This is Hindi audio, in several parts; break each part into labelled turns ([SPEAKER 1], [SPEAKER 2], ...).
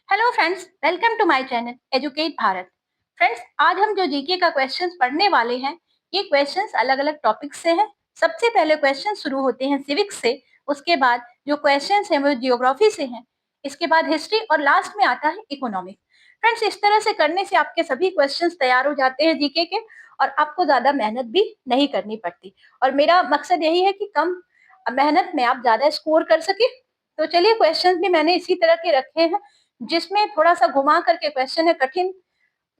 [SPEAKER 1] Hello friends, welcome to my channel educate Bharat. Friends, आज हम जो जीके का क्वेश्चंस पढ़ने वाले हैं, ये क्वेश्चंस अलग-अलग टॉपिक्स से हैं। सबसे पहले क्वेश्चन शुरू होते हैं सिविक्स से, उसके बाद जो क्वेश्चंस हैं वो जियोग्राफी से हैं, इसके बाद हिस्ट्री और लास्ट में आता है इकोनॉमिक। फ्रेंड्स, इस तरह से करने से आपके सभी क्वेश्चंस तैयार हो जाते हैं जीके के और आपको ज्यादा मेहनत भी नहीं करनी पड़ती। और मेरा मकसद यही है कि कम मेहनत में आप ज्यादा स्कोर कर सके। तो चलिए, क्वेश्चंस भी मैंने इसी तरह के रखे हैं जिसमें थोड़ा सा घुमा करके क्वेश्चन है कठिन,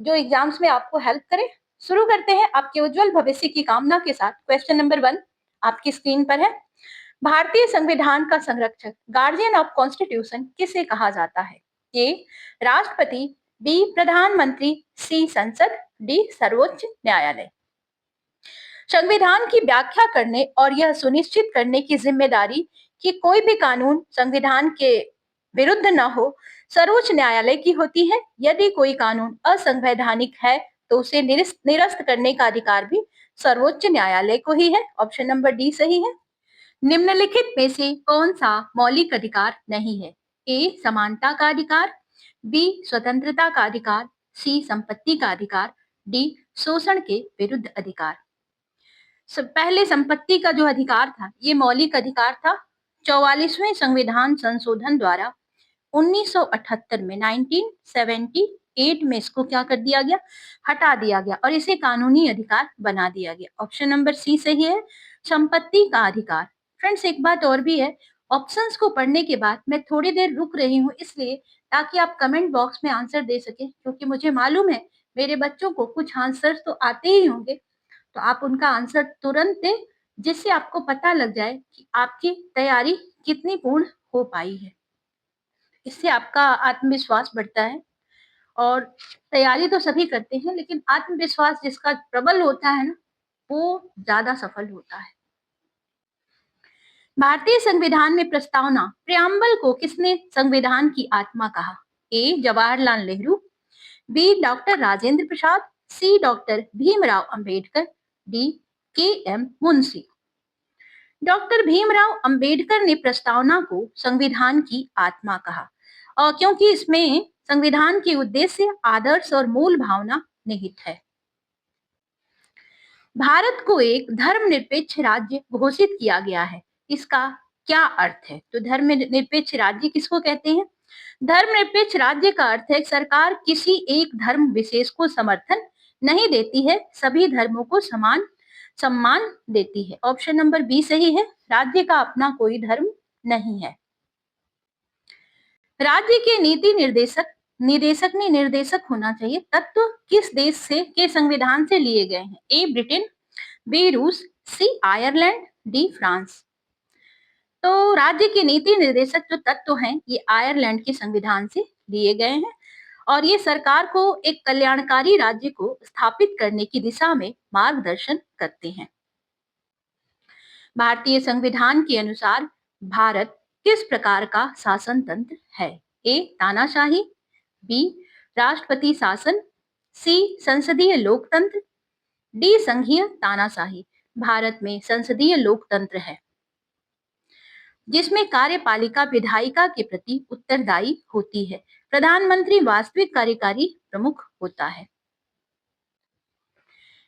[SPEAKER 1] जो एग्जाम्स में आपको हेल्प करे। शुरू करते हैं आपके उज्जवल भविष्य की कामना के साथ। क्वेश्चन नंबर 1 आपकी स्क्रीन पर है। भारतीय संविधान का संरक्षक, गार्जियन ऑफ कॉन्स्टिट्यूशन किसे कहा जाता है? ए राष्ट्रपति, बी प्रधानमंत्री, सी संसद, डी सर्वोच्च न्यायालय। संविधान की व्याख्या करने और यह सुनिश्चित करने की जिम्मेदारी कि कोई भी कानून संविधान के विरुद्ध न हो, सर्वोच्च न्यायालय की होती है। यदि कोई कानून असंवैधानिक है तो उसे निरस्त करने का अधिकार भी सर्वोच्च न्यायालय को ही है। ऑप्शन नंबर डी सही है। निम्नलिखित में से कौन सा मौलिक अधिकार नहीं है? ए समानता का अधिकार, बी स्वतंत्रता का अधिकार, सी संपत्ति का अधिकार, डी शोषण के विरुद्ध अधिकार। पहले संपत्ति का जो अधिकार था, ये मौलिक अधिकार था। 44वें संविधान संशोधन द्वारा 1978 में 1978 में इसको क्या कर दिया गया? हटा दिया गया और इसे कानूनी अधिकार बना दिया गया। ऑप्शन नंबर सी सही है, संपत्ति का अधिकार। फ्रेंड्स, एक बात और भी है, ऑप्शंस को पढ़ने के बाद मैं थोड़ी देर रुक रही हूँ इसलिए ताकि आप कमेंट बॉक्स में आंसर दे सके, क्योंकि मुझे मालूम है मेरे बच्चों को कुछ आंसर्स तो आते ही होंगे, तो आप उनका आंसर तुरंत दें, जिससे आपको पता लग जाए कि आपकी तैयारी कितनी पूर्ण हो पाई है। इससे आपका आत्मविश्वास बढ़ता है। और तैयारी तो सभी करते हैं, लेकिन आत्मविश्वास जिसका प्रबल होता है ना, वो ज्यादा सफल होता है। भारतीय संविधान में प्रस्तावना प्रियम्बल को किसने संविधान की आत्मा कहा? ए जवाहरलाल नेहरू, बी डॉक्टर राजेंद्र प्रसाद, सी डॉक्टर भीमराव अंबेडकर, डी के एम मुंशी। डॉक्टर भीमराव अंबेडकर ने प्रस्तावना को संविधान की आत्मा कहा, और क्योंकि इसमें संविधान के उद्देश्य, आदर्श और मूल भावना निहित है। भारत को एक धर्मनिरपेक्ष राज्य घोषित किया गया है, इसका क्या अर्थ है? तो धर्मनिरपेक्ष राज्य किसको कहते हैं? धर्मनिरपेक्ष राज्य का अर्थ है सरकार किसी एक धर्म विशेष को समर्थन नहीं देती है, सभी धर्मों को समान सम्मान देती है। ऑप्शन नंबर बी सही है, राज्य का अपना कोई धर्म नहीं है। राज्य के नीति निर्देशक होना चाहिए तत्व किस देश से के संविधान से लिए गए हैं? ए ब्रिटेन, बी रूस, सी आयरलैंड, डी फ्रांस। तो राज्य के नीति निर्देशक जो तत्व हैं, ये आयरलैंड के संविधान से लिए गए हैं और ये सरकार को एक कल्याणकारी राज्य को स्थापित करने की दिशा में मार्गदर्शन करते हैं। भारतीय संविधान के अनुसार भारत किस प्रकार का शासन तंत्र है? ए तानाशाही, बी राष्ट्रपति शासन, सी संसदीय लोकतंत्र, डी संघीय तानाशाही। भारत में संसदीय लोकतंत्र है, जिसमें कार्यपालिका विधायिका के प्रति उत्तरदायी होती है। प्रधानमंत्री वास्तविक कार्यकारी प्रमुख होता है।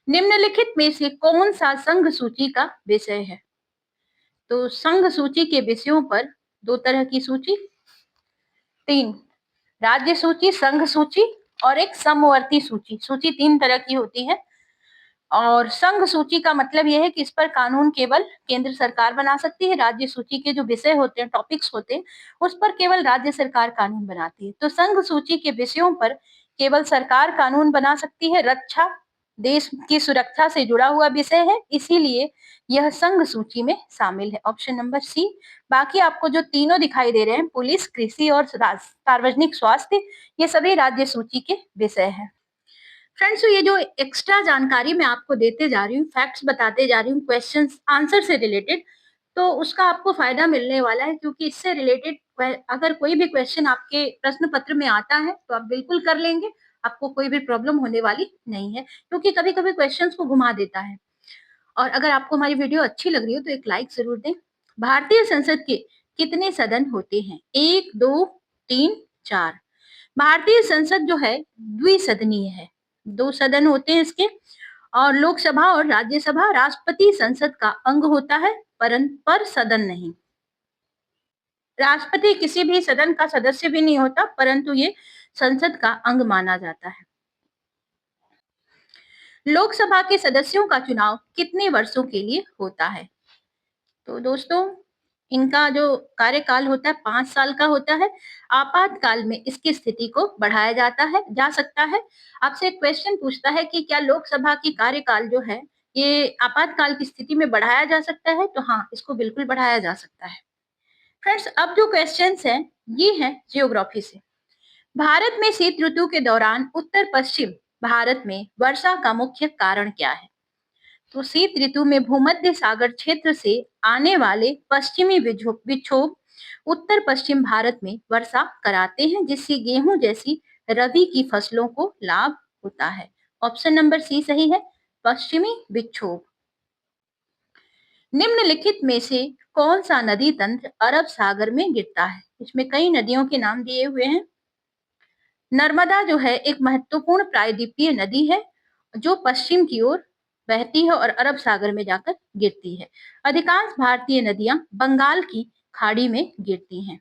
[SPEAKER 1] निम्नलिखित में से कौन सा संघ सूची का विषय है? तो संघ सूची के विषयों पर दो तरह की सूची, तीन, राज्य सूची, संघ सूची और एक समवर्ती सूची। सूची तीन तरह की होती है और संघ सूची का मतलब यह है कि इस पर कानून केवल केंद्र सरकार बना सकती है। राज्य सूची के जो विषय होते हैं, टॉपिक्स होते हैं, उस पर केवल राज्य सरकार कानून बनाती है। तो संघ सूची के विषयों पर केवल सरकार कानून बना सकती है। रक्षा, देश की सुरक्षा से जुड़ा हुआ विषय है, इसीलिए यह संघ सूची में शामिल है। Option number C. बाकी आपको जो तीनों दिखाई दे रहे हैं, पुलिस, कृषि और सार्वजनिक स्वास्थ्य, ये सभी राज्य सूची के विषय हैं। फ्रेंड्स, ये जो एक्स्ट्रा जानकारी मैं आपको देते जा रही हूँ, फैक्ट्स बताते जा रही हूँ क्वेश्चन आंसर से रिलेटेड, तो उसका आपको फायदा मिलने वाला है, क्योंकि इससे रिलेटेड अगर कोई भी क्वेश्चन आपके प्रश्न पत्र में आता है तो आप बिल्कुल कर लेंगे, आपको कोई भी प्रॉब्लम होने वाली नहीं है, क्योंकि कभी कभी क्वेश्चंस को घुमा देता है। और अगर आपको हमारी वीडियो अच्छी लग रही हो तो एक लाइक जरूर दें। भारतीय संसद के कितने सदन होते हैं? एक, दो, तीन, चार। भारतीय संसद जो है द्विसदनीय है, 2 सदन होते हैं इसके, और लोकसभा और राज्यसभा राष्ट्रपति संसद का अंग होता है, पर सदन नहीं। राष्ट्रपति किसी भी सदन का सदस्य भी नहीं होता, परंतु ये संसद का अंग माना जाता है। लोकसभा के सदस्यों का चुनाव कितने वर्षों के लिए होता है? तो दोस्तों, इनका जो कार्यकाल होता है 5 साल का होता है। आपातकाल में इसकी स्थिति को बढ़ाया जा सकता है। आपसे एक क्वेश्चन पूछता है कि क्या लोकसभा की कार्यकाल जो है, ये आपातकाल की स्थिति में बढ़ाया जा सकता है? तो हाँ, इसको बिल्कुल बढ़ाया जा सकता है। फ्रेंड्स, अब जो क्वेश्चंस हैं, ये हैं जियोग्राफी से। भारत में शीत ऋतु के दौरान उत्तर पश्चिम भारत में वर्षा का मुख्य कारण क्या है? तो शीत ऋतु में भूमध्य सागर क्षेत्र से आने वाले पश्चिमी विक्षोभ उत्तर पश्चिम भारत में वर्षा कराते हैं, जिससे गेहूं जैसी रबी की फसलों को लाभ होता है। ऑप्शन नंबर सी सही है, पश्चिमी विक्षोभ। निम्नलिखित में से कौन सा नदी तंत्र अरब सागर में गिरता है? इसमें कई नदियों के नाम दिए हुए हैं। नर्मदा जो है एक महत्वपूर्ण प्रायद्वीपीय नदी है, जो पश्चिम की ओर बहती है और अरब सागर में जाकर गिरती है। अधिकांश भारतीय नदियां बंगाल की खाड़ी में गिरती हैं।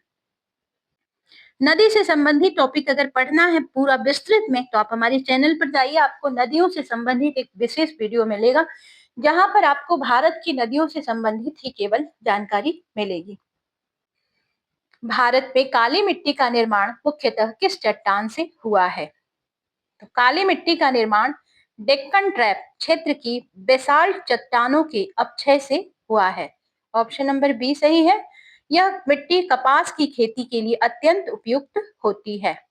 [SPEAKER 1] नदी से संबंधित टॉपिक अगर पढ़ना है पूरा विस्तृत में, तो आप हमारे चैनल पर जाइए, आपको नदियों से संबंधित एक विशेष वीडियो मिलेगा, जहां पर आपको भारत की नदियों से संबंधित ही केवल जानकारी मिलेगी। भारत में काली मिट्टी का निर्माण मुख्यतः किस चट्टान से हुआ है? तो काली मिट्टी का निर्माण डेक्कन ट्रैप क्षेत्र की बेसाल्ट चट्टानों के अपक्षय से हुआ है। ऑप्शन नंबर बी सही है। यह मिट्टी कपास की खेती के लिए अत्यंत उपयुक्त होती है।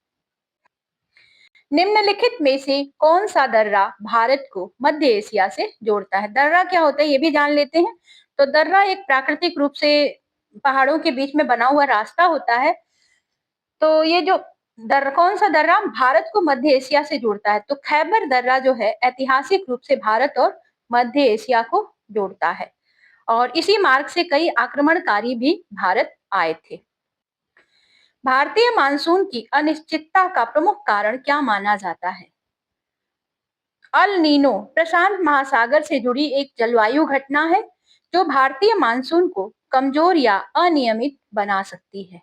[SPEAKER 1] निम्नलिखित में से कौन सा दर्रा भारत को मध्य एशिया से जोड़ता है? दर्रा क्या होता है ये भी जान लेते हैं। तो दर्रा एक प्राकृतिक रूप से पहाड़ों के बीच में बना हुआ रास्ता होता है। तो ये जो कौन सा दर्रा भारत को मध्य एशिया से जोड़ता है? तो खैबर दर्रा जो है ऐतिहासिक रूप से भारत और मध्य एशिया को जोड़ता है, और इसी मार्ग से कई आक्रमणकारी भी भारत आए थे। भारतीय मानसून की अनिश्चितता का प्रमुख कारण क्या माना जाता है? अल नीनो प्रशांत महासागर से जुड़ी एक जलवायु घटना है, जो भारतीय मानसून को कमजोर या अनियमित बना सकती है।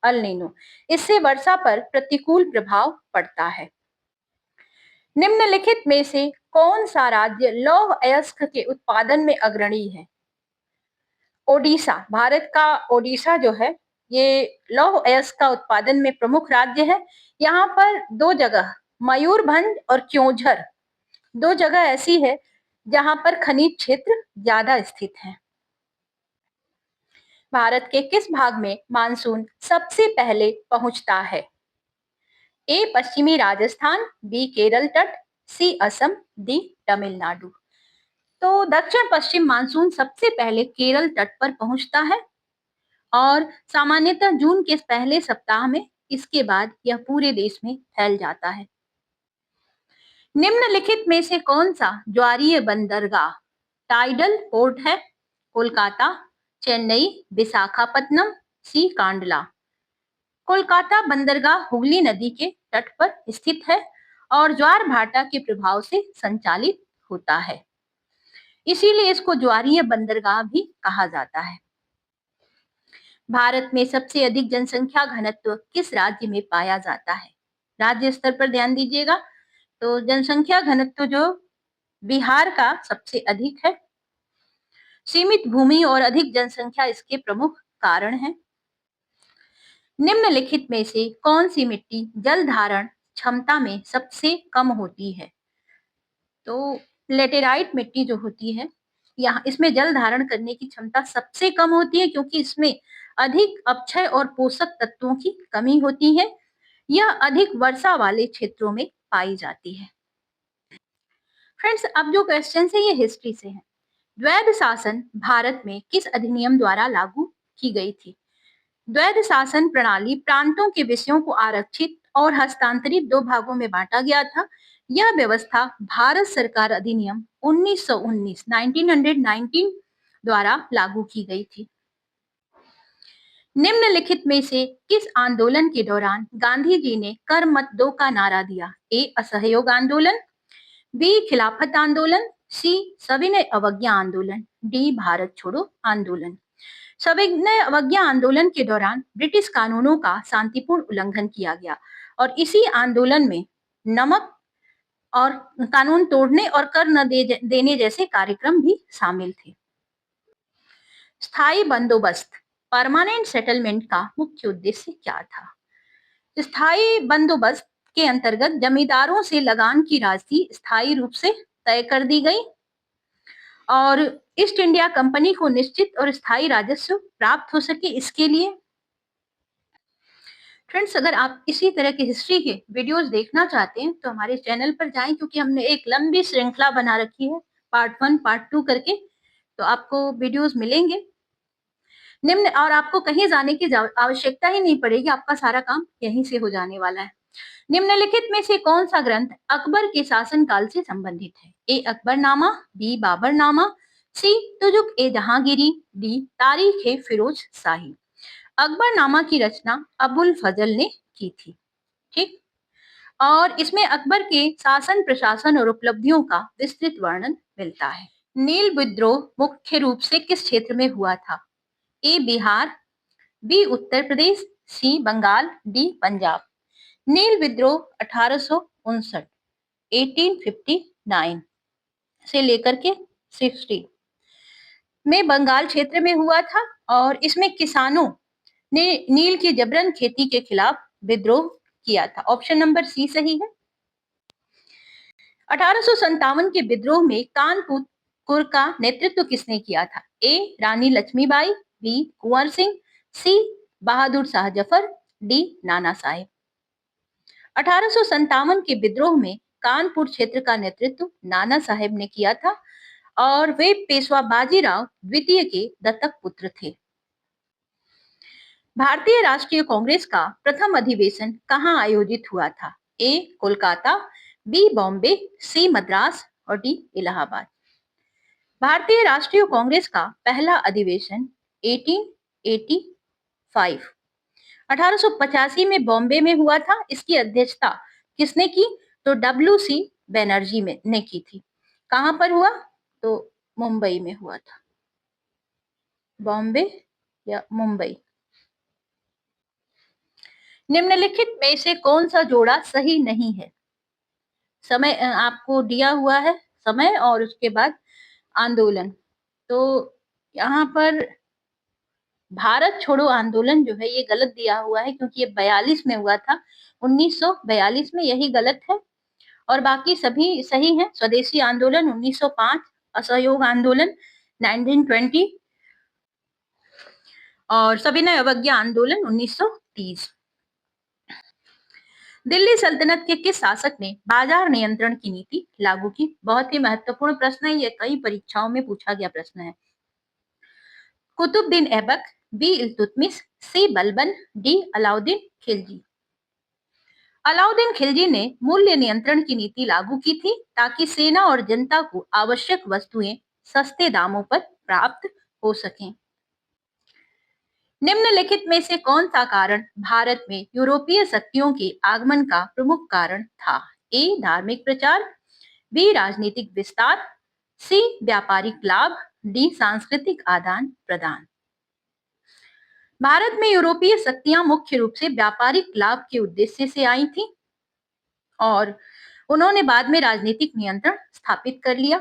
[SPEAKER 1] अल नीनो, इससे वर्षा पर प्रतिकूल प्रभाव पड़ता है। निम्नलिखित में से कौन सा राज्य लौह अयस्क के उत्पादन में अग्रणी है? ओडिशा, भारत का ओडिशा जो है ये लौह अयस्क का उत्पादन में प्रमुख राज्य है। यहाँ पर 2 जगह मयूरभंज और क्योंझर, 2 जगह ऐसी है जहां पर खनिज क्षेत्र ज्यादा स्थित है। भारत के किस भाग में मानसून सबसे पहले पहुंचता है? ए पश्चिमी राजस्थान, बी केरल तट, सी असम, डी तमिलनाडु। तो दक्षिण पश्चिम मानसून सबसे पहले केरल तट पर पहुंचता है, और सामान्यतः जून के पहले सप्ताह में इसके बाद यह पूरे देश में फैल जाता है। निम्नलिखित में से कौन सा ज्वारीय बंदरगाह टाइडल पोर्ट है? कोलकाता, चेन्नई, विशाखापत्तनम, सी कांडला। कोलकाता बंदरगाह हुगली नदी के तट पर स्थित है और ज्वार भाटा के प्रभाव से संचालित होता है, इसीलिए इसको ज्वारीय बंदरगाह भी कहा जाता है। भारत में सबसे अधिक जनसंख्या घनत्व किस राज्य में पाया जाता है? राज्य स्तर पर ध्यान दीजिएगा। तो जनसंख्या घनत्व जो बिहार का सबसे अधिक है। सीमित भूमि और अधिक जनसंख्या इसके प्रमुख कारण हैं। निम्नलिखित में से कौन सी मिट्टी जल धारण क्षमता में सबसे कम होती है? तो लेटेराइट मिट्टी जो होती है, यहाँ इसमें जल धारण करने की क्षमता सबसे कम होती है, क्योंकि इसमें अधिक अपक्षय और पोषक तत्वों की कमी होती है। यह अधिक वर्षा वाले क्षेत्रों में पाई जाती है। फ्रेंड्स, अब जो क्वेश्चन है ये हिस्ट्री से है। द्वैध शासन भारत में किस अधिनियम द्वारा लागू की गई थी? द्वैध शासन प्रणाली प्रांतों के विषयों को आरक्षित और हस्तांतरित 2 भागों में बांटा गया था। यह व्यवस्था भारत सरकार अधिनियम 1919 द्वारा लागू की गई थी। निम्नलिखित में से किस आंदोलन के दौरान गांधी जी ने कर मत दो का नारा दिया? ए असहयोग आंदोलन, बी खिलाफत आंदोलन, सी सविनय अवज्ञा आंदोलन, डी भारत छोड़ो आंदोलन। सविनय अवज्ञा आंदोलन के दौरान ब्रिटिश कानूनों का शांतिपूर्ण उल्लंघन किया गया और इसी आंदोलन में नमक और कानून तोड़ने और कर न देने जैसे कार्यक्रम भी शामिल थे। स्थायी बंदोबस्त, परमानेंट सेटलमेंट का मुख्य उद्देश्य क्या था? स्थायी बंदोबस्त के अंतर्गत जमींदारों से लगान की राशि स्थायी रूप से तय कर दी गई और ईस्ट इंडिया कंपनी को निश्चित और स्थायी राजस्व प्राप्त हो सके, इसके लिए। फ्रेंड्स, अगर आप इसी तरह की हिस्ट्री के वीडियोस देखना चाहते हैं तो हमारे चैनल पर जाएं, क्योंकि हमने एक लंबी श्रृंखला बना रखी है, पार्ट 1 पार्ट 2 करके, तो आपको वीडियोस मिलेंगे निम्न, और आपको कहीं जाने की आवश्यकता ही नहीं पड़ेगी, आपका सारा काम यहीं से हो जाने वाला है। निम्नलिखित में से कौन सा ग्रंथ अकबर के शासनकाल से संबंधित है? ए अकबरनामा, बी बाबरनामा, सी तुजुक ए जहांगीरी, डी तारीख ए फिरोज शाही। अकबरनामा की रचना अबुल फजल ने की थी, ठीक। और इसमें अकबर के शासन प्रशासन और उपलब्धियों का विस्तृत वर्णन मिलता है। नील विद्रोह मुख्य रूप से किस क्षेत्र में हुआ था? ए बिहार, बी उत्तर प्रदेश, सी बंगाल, डी पंजाब। नील विद्रोह 1859 1859 से लेकर के 60 में बंगाल क्षेत्र में हुआ था और इसमें किसानों ने नील की जबरन खेती के खिलाफ विद्रोह किया था। ऑप्शन नंबर सी सही है। 1857 के विद्रोह में कानपुर का नेतृत्व किसने किया था? ए रानी लक्ष्मीबाई, बी कुंवर सिंह, सी बहादुर शाह जफर, डी नाना साहेब। 1857 के विद्रोह में कानपुर क्षेत्र का नेतृत्व नाना साहेब ने किया था और वे पेशवा बाजीराव द्वितीय के दत्तक पुत्र थे। भारतीय राष्ट्रीय कांग्रेस का प्रथम अधिवेशन कहाँ आयोजित हुआ था? ए कोलकाता, बी बॉम्बे, सी मद्रास और डी इलाहाबाद। भारतीय राष्ट्रीय कांग्रेस का पहला अधिवेशन 1885 में बॉम्बे में हुआ था। इसकी अध्यक्षता किसने की? तो WC बनर्जी ने की थी। कहां पर हुआ? तो मुंबई में हुआ था, बॉम्बे या मुंबई। निम्नलिखित में से कौन सा जोड़ा सही नहीं है? समय आपको दिया हुआ है, समय और उसके बाद आंदोलन। तो यहाँ पर भारत छोड़ो आंदोलन जो है ये गलत दिया हुआ है, क्योंकि ये 42 में हुआ था, 1942 में, यही गलत है और बाकी सभी सही हैं। स्वदेशी आंदोलन 1905, असहयोग आंदोलन 1920 और सविनय अवज्ञा आंदोलन 1930। दिल्ली सल्तनत के किस शासक ने बाजार नियंत्रण की नीति लागू की? बहुत ही महत्वपूर्ण प्रश्न है, ये कई परीक्षाओं में पूछा गया प्रश्न है। कुतुबुद्दीन ऐबक, बी इल्तुतमिश, सी बलबन, डी अलाउद्दीन खिलजी। अलाउद्दीन खिलजी ने मूल्य नियंत्रण की नीति लागू की थी ताकि सेना और जनता को आवश्यक वस्तुएं सस्ते दामों पर प्राप्त हो सकें। निम्नलिखित में से कौन सा कारण भारत में यूरोपीय शक्तियों के आगमन का प्रमुख कारण था? ए धार्मिक प्रचार, बी राजनीतिक विस्तार, सी व्यापारिक लाभ, डी सांस्कृतिक आदान प्रदान। भारत में यूरोपीय शक्तियां मुख्य रूप से व्यापारिक लाभ के उद्देश्य से आई थी और उन्होंने बाद में राजनीतिक नियंत्रण स्थापित कर लिया।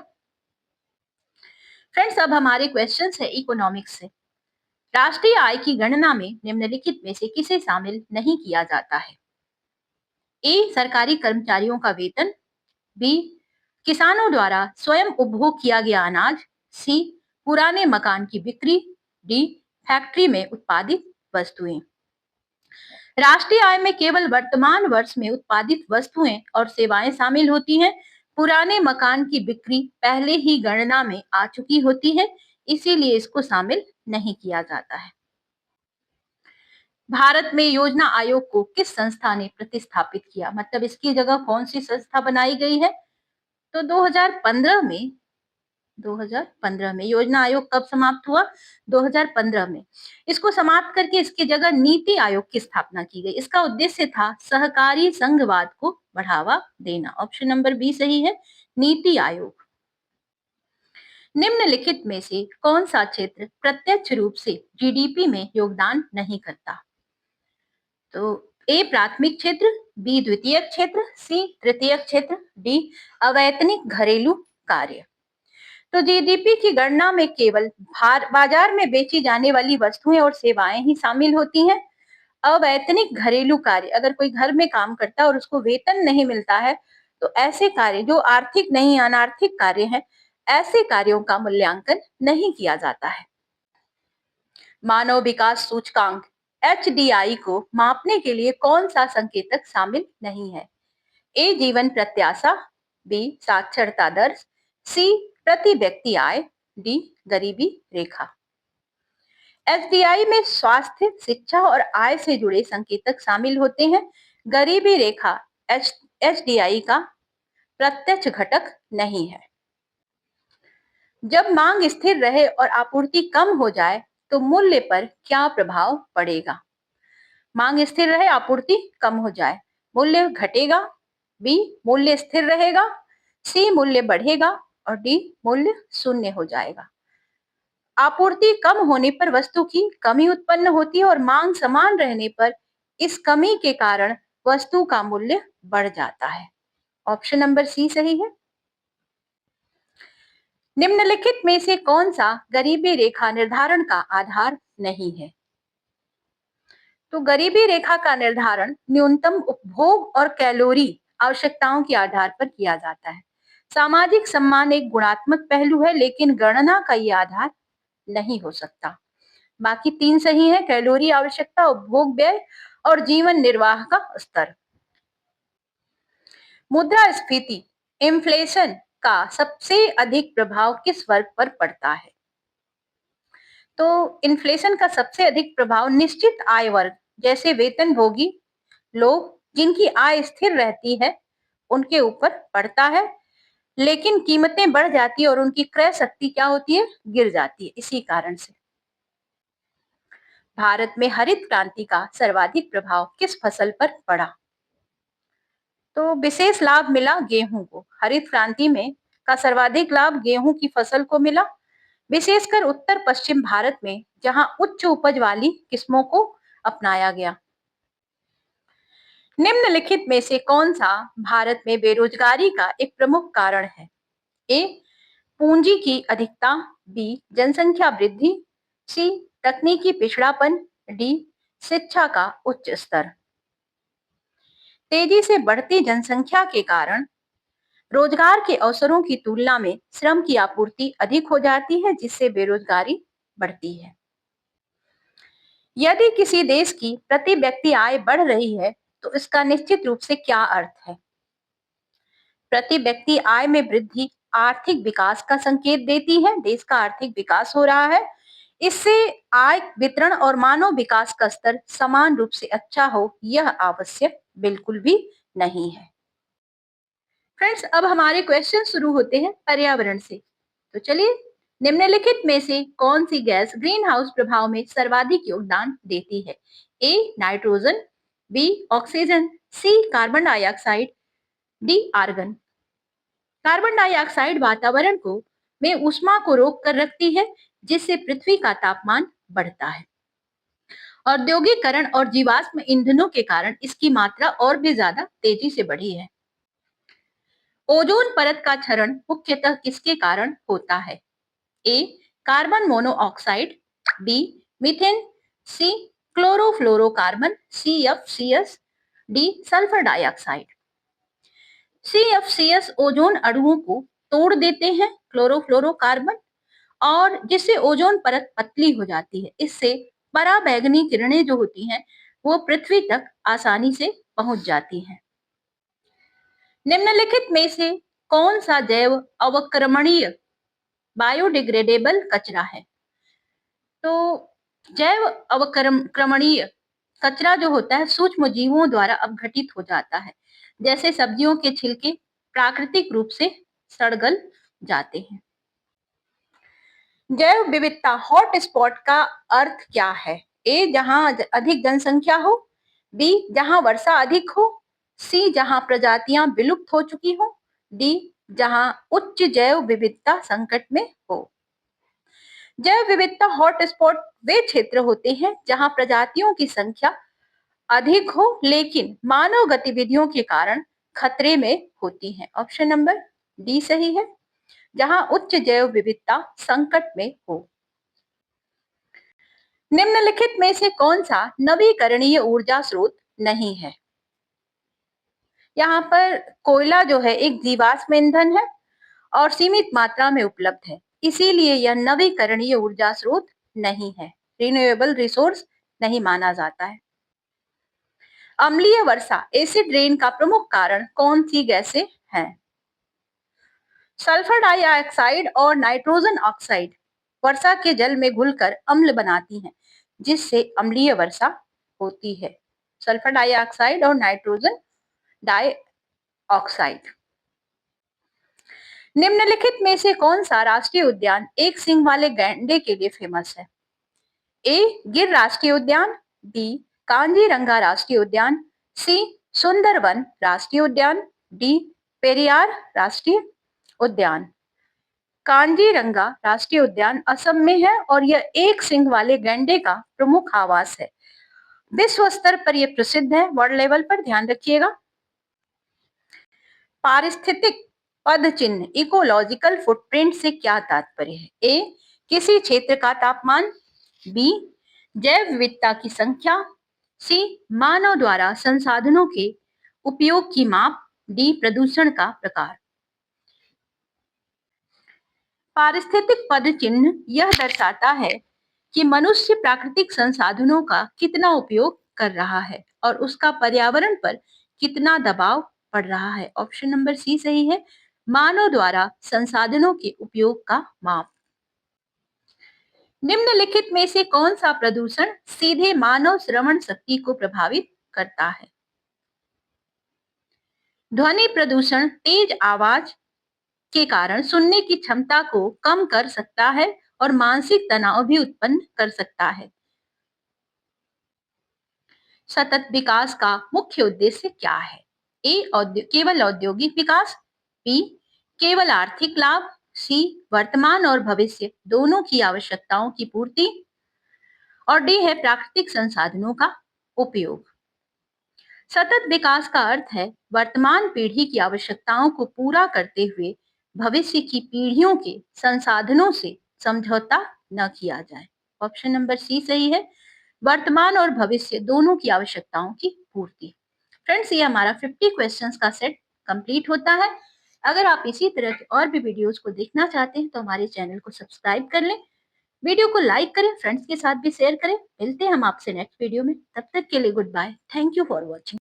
[SPEAKER 1] फ्रेंड्स, अब हमारे क्वेश्चंस है इकोनॉमिक्स से। राष्ट्रीय आय की गणना में निम्नलिखित में से किसे शामिल नहीं किया जाता है? ए सरकारी कर्मचारियों का वेतन, बी किसानों द्वारा स्वयं उपभोग किया गया अनाज, सी पुराने मकान की बिक्री, डी फैक्ट्री में उत्पादित वस्तुएं। राष्ट्रीय आय में केवल वर्तमान वर्ष में उत्पादित वस्तुएं और सेवाएं शामिल होती हैं। पुराने मकान की बिक्री पहले ही गणना में आ चुकी होती है, इसीलिए इसको शामिल नहीं किया जाता है। भारत में योजना आयोग को किस संस्था ने प्रतिस्थापित किया? मतलब इसकी जगह कौन सी संस्था बनाई गई है? तो 2015 में 2015 में। योजना आयोग कब समाप्त हुआ? 2015 में। इसको समाप्त करके इसकी जगह नीति आयोग की स्थापना की गई। इसका उद्देश्य था सहकारी संघवाद को बढ़ावा देना। ऑप्शन नंबर बी सही है, नीति आयोग। निम्नलिखित में से कौन सा क्षेत्र प्रत्यक्ष रूप से जीडीपी में योगदान नहीं करता? तो ए प्राथमिक क्षेत्र, बी द्वितीयक क्षेत्र, सी तृतीयक क्षेत्र, डी अवैतनिक घरेलू कार्य। तो जीडीपी की गणना में केवल बाजार में बेची जाने वाली वस्तुएं और सेवाएं ही शामिल होती हैं। अवैतनिक घरेलू कार्य, अगर कोई घर में काम करता है और उसको वेतन नहीं मिलता है, तो ऐसे कार्य जो आर्थिक नहीं अनार्थिक कार्य हैं, ऐसे कार्यों का मूल्यांकन नहीं किया जाता है। मानव विकास सूचकांक एचडीआई को मापने के लिए कौन सा संकेतक शामिल नहीं है? ए जीवन प्रत्याशा, बी साक्षरता दर, सी प्रति व्यक्ति आय, डी गरीबी रेखा। एचडीआई में स्वास्थ्य, शिक्षा और आय से जुड़े संकेतक शामिल होते हैं। गरीबी रेखा एचडीआई का प्रत्यक्ष घटक नहीं है। जब मांग स्थिर रहे और आपूर्ति कम हो जाए तो मूल्य पर क्या प्रभाव पड़ेगा? मांग स्थिर रहे, आपूर्ति कम हो जाए, मूल्य घटेगा, बी मूल्य स्थिर रहेगा, सी मूल्य बढ़ेगा और डी मूल्य शून्य हो जाएगा। आपूर्ति कम होने पर वस्तु की कमी उत्पन्न होती है और मांग समान रहने पर इस कमी के कारण वस्तु का मूल्य बढ़ जाता है। ऑप्शन नंबर सी सही है। निम्नलिखित में से कौन सा गरीबी रेखा निर्धारण का आधार नहीं है? तो गरीबी रेखा का निर्धारण न्यूनतम उपभोग और कैलोरी आवश्यकताओं के आधार पर किया जाता है। सामाजिक सम्मान एक गुणात्मक पहलू है, लेकिन गणना का यह आधार नहीं हो सकता। बाकी तीन सही है, कैलोरी आवश्यकता, उपभोग व्यय और जीवन निर्वाह का स्तर। मुद्रास्फीति इन्फ्लेशन का सबसे अधिक प्रभाव किस वर्ग पर पड़ता है? तो इन्फ्लेशन का सबसे अधिक प्रभाव निश्चित आय वर्ग जैसे वेतनभोगी लोग जिनकी आय स्थिर रहती है उनके ऊपर पड़ता है, लेकिन कीमतें बढ़ जाती है और उनकी क्रय शक्ति क्या होती है? गिर जाती है। इसी कारण से भारत में हरित क्रांति का सर्वाधिक प्रभाव किस फसल पर पड़ा? तो विशेष लाभ मिला गेहूं को। हरित क्रांति में का सर्वाधिक लाभ गेहूं की फसल को मिला, विशेषकर उत्तर पश्चिम भारत में, जहां उच्च उपज वाली किस्मों को अपनाया गया। निम्नलिखित में से कौन सा भारत में बेरोजगारी का एक प्रमुख कारण है? ए पूंजी की अधिकता, बी जनसंख्या वृद्धि, सी तकनीकी पिछड़ापन, डी शिक्षा का उच्च स्तर। तेजी से बढ़ती जनसंख्या के कारण रोजगार के अवसरों की तुलना में श्रम की आपूर्ति अधिक हो जाती है, जिससे बेरोजगारी बढ़ती है। यदि किसी देश की प्रति व्यक्ति आय बढ़ रही है तो इसका निश्चित रूप से क्या अर्थ है? प्रति व्यक्ति आय में वृद्धि आर्थिक विकास का संकेत देती है। देश का आर्थिक विकास हो रहा है, इससे आय वितरण और मानव विकास का स्तर समान रूप से अच्छा हो, यह आवश्यक बिल्कुल भी नहीं है। फ्रेंड्स, अब हमारे क्वेश्चन शुरू होते हैं पर्यावरण से। तो चलिए, निम्नलिखित में से कौन सी गैस ग्रीन हाउस प्रभाव में सर्वाधिक योगदान देती है? A nitrogen, B oxygen, C carbon dioxide, D argon. Carbon dioxide वातावरण को में ऊष्मा को रोक कर रखती है, जिससे पृथ्वी का तापमान बढ़ता है। औद्योगिकरण और जीवाश्म ईंधनों के कारण इसकी मात्रा और भी ज्यादा तेजी से बढ़ी है। ओजोन परत का क्षरण मुख्यतः किसके कारण होता है? A carbon monoxide, B methane, C chlorofluorocarbon CFCs, D sulphur dioxide. CFCs ozone अणुओं को तोड़ देते हैं, क्लोरोफ्लोरोकार्बन, और जिससे ओजोन परत पतली हो जाती है। इससे पराबैंगनी किरणें जो होती हैं वो पृथ्वी तक आसानी से पहुंच जाती हैं। निम्नलिखित में से कौन सा जैव अवक्रमणीय बायोडिग्रेडेबल कचरा है? तो जैव अवक्रमणीय कचरा जो होता है सूक्ष्म जीवों द्वारा अपघटित हो जाता है, जैसे सब्जियों के छिलके प्राकृतिक रूप से सड़ गल जाते हैं। जैव विविधता हॉटस्पॉट का अर्थ क्या है? ए जहां अधिक जनसंख्या हो, बी जहां वर्षा अधिक हो, सी जहां प्रजातियां विलुप्त हो चुकी हो, डी जहां उच्च जैव विविधता संकट में हो। जैव विविधता हॉटस्पॉट वे क्षेत्र होते हैं जहां प्रजातियों की संख्या अधिक हो लेकिन मानव गतिविधियों के कारण खतरे में होती हैं। ऑप्शन नंबर डी सही है, जहां उच्च जैव विविधता संकट में हो। निम्नलिखित में से कौन सा नवीकरणीय ऊर्जा स्रोत नहीं है? यहाँ पर कोयला जो है एक जीवाश्म ईंधन है और सीमित मात्रा में उपलब्ध है, इसीलिए यह नवीकरणीय ऊर्जा स्रोत नहीं है, रिन्यूएबल रिसोर्स नहीं माना जाता है। अम्लीय वर्षा एसिड रेन का प्रमुख कारण कौन सी गैसें हैं? सल्फर डाइऑक्साइड और नाइट्रोजन ऑक्साइड वर्षा के जल में घुलकर अम्ल बनाती हैं, जिससे अम्लीय वर्षा होती है। सल्फर डाइऑक्साइड और नाइट्रोजन डाइऑक्साइड। निम्नलिखित में से कौन सा राष्ट्रीय उद्यान एक सींग वाले गैंडे के लिए फेमस है? ए गिर राष्ट्रीय उद्यान, बी कांजीरंगा राष्ट्रीय उद्यान, सी सुंदरवन राष्ट्रीय उद्यान, डी पेरियार राष्ट्रीय उद्यान। कांजीरंगा राष्ट्रीय उद्यान असम में है और यह एक सींग वाले गैंडे का प्रमुख आवास है। विश्व स्तर पर यह प्रसिद्ध है, वर्ल्ड लेवल पर, ध्यान रखिएगा। पारिस्थितिक पद चिन्ह इकोलॉजिकल फुटप्रिंट से क्या तात्पर्य है? ए किसी क्षेत्र का तापमान, बी जैव विविधता की संख्या, सी मानव द्वारा संसाधनों के उपयोग की माप, डी प्रदूषण का प्रकार। पारिस्थितिक पद चिन्ह यह दर्शाता है कि मनुष्य प्राकृतिक संसाधनों का कितना उपयोग कर रहा है और उसका पर्यावरण पर कितना दबाव पड़ रहा है। ऑप्शन नंबर सी सही है, मानव द्वारा संसाधनों के उपयोग का माप। निम्नलिखित में से कौन सा प्रदूषण सीधे मानव श्रवण शक्ति को प्रभावित करता है? ध्वनि प्रदूषण तेज आवाज के कारण सुनने की क्षमता को कम कर सकता है और मानसिक तनाव भी उत्पन्न कर सकता है। सतत विकास का मुख्य उद्देश्य क्या है? ए केवल औद्योगिक विकास, बी केवल आर्थिक लाभ, सी वर्तमान और भविष्य दोनों की आवश्यकताओं की पूर्ति, और डी है प्राकृतिक संसाधनों का उपयोग। सतत विकास का अर्थ है वर्तमान पीढ़ी की आवश्यकताओं को पूरा करते हुए भविष्य की पीढ़ियों के संसाधनों से समझौता न किया जाए। ऑप्शन नंबर सी सही है, वर्तमान और भविष्य दोनों की आवश्यकताओं की पूर्ति। फ्रेंड्स, ये हमारा 50 क्वेश्चंस का सेट कंप्लीट होता है। अगर आप इसी तरह के और भी वीडियोस को देखना चाहते हैं तो हमारे चैनल को सब्सक्राइब कर लें, वीडियो को लाइक करें, फ्रेंड्स के साथ भी शेयर करें। मिलते हैं हम आपसे नेक्स्ट वीडियो में, तब तक के लिए goodbye, thank you for watching.